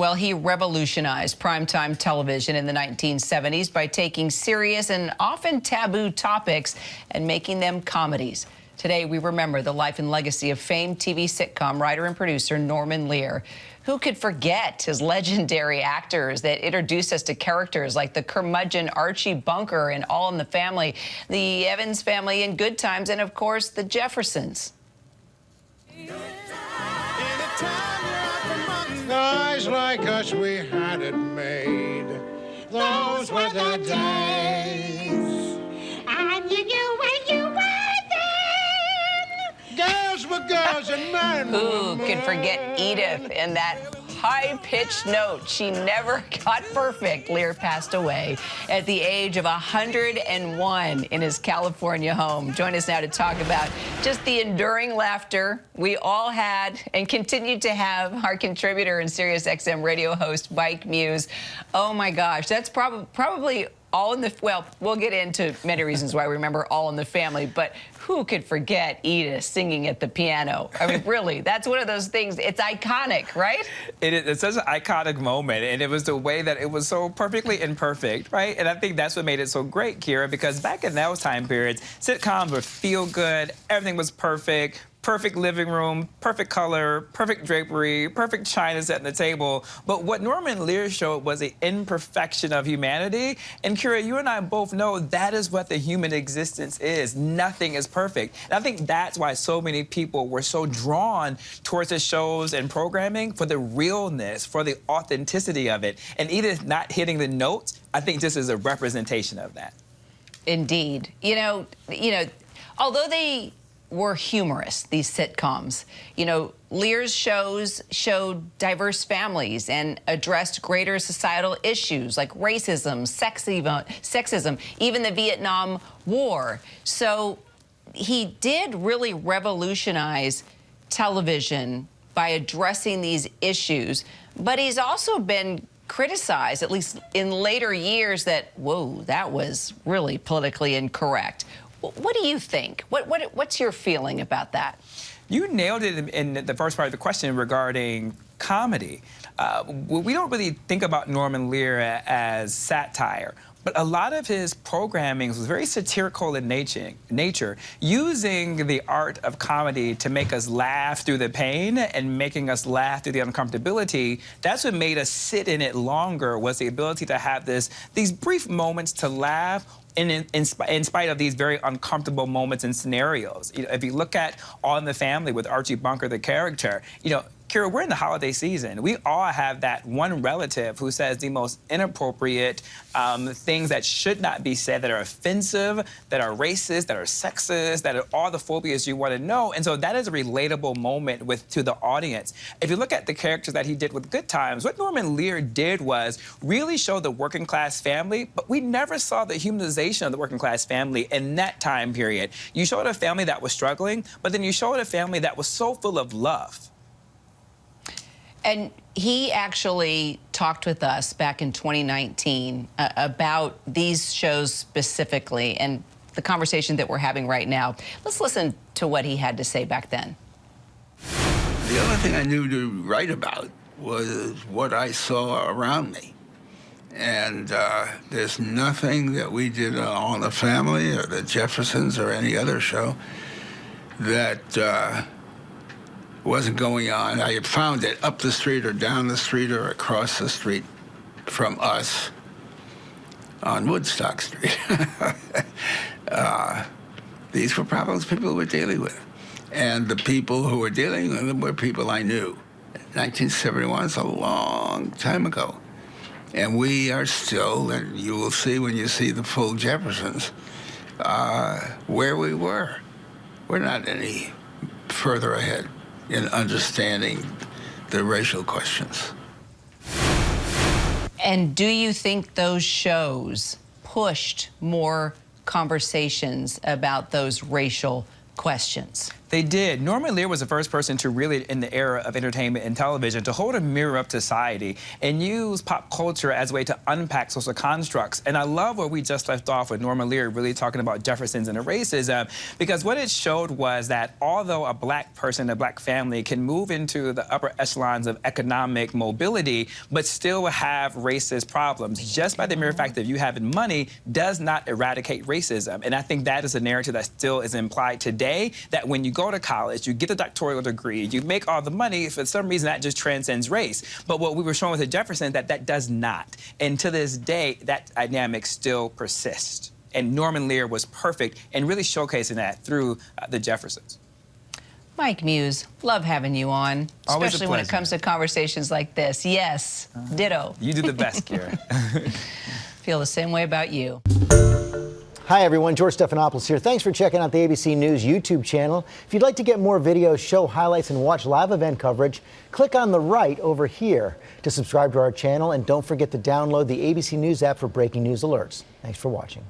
Well, he revolutionized primetime television in the 1970s by taking serious and often taboo topics and making them comedies. Today, we remember the life and legacy of famed TV sitcom writer and producer Norman Lear. Who could forget his legendary actors that introduced us to characters like the curmudgeon Archie Bunker in All in the Family, the Evans family in Good Times, and, of course, the Jeffersons. Guys like us, we had it made. Those were the days. And you knew where you were then. Girls were girls and men Who were could forget Edith and that high-pitched note? She never got perfect. Lear passed away at the age of 101 in his California home. Join us now to talk about just the enduring laughter we all had and continued to have. Our contributor and SiriusXM radio host, Mike Muse. Oh, my gosh, that's probably All in the, well, we'll get into many reasons why we remember All in the Family, but who could forget Edith singing at the piano? I mean, really, that's one of those things. It's iconic, right? It's such an iconic moment, and it was the way that it was so perfectly imperfect, right? And I think that's what made it so great, Kira, because back in those time periods, sitcoms were feel good, everything was perfect. Perfect living room, perfect color, perfect drapery, perfect china set on the table. But what Norman Lear showed was the imperfection of humanity. And Kira, you and I both know that is what the human existence is. Nothing is perfect. And I think that's why so many people were so drawn towards the shows and programming, for the realness, for the authenticity of it. And Edith not hitting the notes, I think this is a representation of that. Indeed. You know, although they were humorous, these sitcoms, Lear's shows showed diverse families and addressed greater societal issues like racism, sexism, even the Vietnam War. So he did really revolutionize television by addressing these issues, but he's also been criticized, at least in later years, that, whoa, that was really politically incorrect. What do you think? What's your feeling about that? You nailed it in the first part of the question regarding comedy. We don't really think about Norman Lear as satire, but a lot of his programming was very satirical in nature, using the art of comedy to make us laugh through the pain and making us laugh through the uncomfortability. That's what made us sit in it longer, was the ability to have these brief moments to laugh in spite of these very uncomfortable moments and scenarios. If you look at All in the Family with Archie Bunker, the character, Kira, we're in the holiday season. We all have that one relative who says the most inappropriate things that should not be said, that are offensive, that are racist, that are sexist, that are all the phobias you want to know. And so that is a relatable moment to the audience. If you look at the characters that he did with Good Times, what Norman Lear did was really show the working class family, but we never saw the humanization of the working class family in that time period. You showed a family that was struggling, but then you showed a family that was so full of love. And he actually talked with us back in 2019 about these shows specifically and the conversation that we're having right now. Let's listen to what he had to say back then. The only thing I knew to write about was what I saw around me. And there's nothing that we did on All in the Family or the Jeffersons or any other show that wasn't going on. I had found it up the street or down the street or across the street from us on Woodstock Street. These were problems people were dealing with. And the people who were dealing with them were people I knew. 1971 is a long time ago. And we are still, and you will see when you see the full Jeffersons, where we were. We're not any further ahead in understanding the racial questions. And do you think those shows pushed more conversations about those racial questions? They did. Norman Lear was the first person to really, in the era of entertainment and television, to hold a mirror up to society and use pop culture as a way to unpack social constructs. And I love where we just left off with Norman Lear really talking about Jeffersons and the racism, because what it showed was that although a black person, a black family can move into the upper echelons of economic mobility, but still have racist problems, just by the mere fact that you having money does not eradicate racism. And I think that is a narrative that still is implied today, that when you go to college, you get a doctoral degree, you make all the money, for some reason that just transcends race. But what we were showing with the Jeffersons, that does not. And to this day, that dynamic still persists. And Norman Lear was perfect in really showcasing that through the Jeffersons. Mike Muse, love having you on, Always a especially when it pleasure. comes to conversations like this. Yes, ditto. You do the best, Kira. Feel the same way about you. Hi everyone, George Stephanopoulos here. Thanks for checking out the ABC News YouTube channel. If you'd like to get more videos, show highlights, and watch live event coverage, click on the right over here to subscribe to our channel, and don't forget to download the ABC News app for breaking news alerts. Thanks for watching.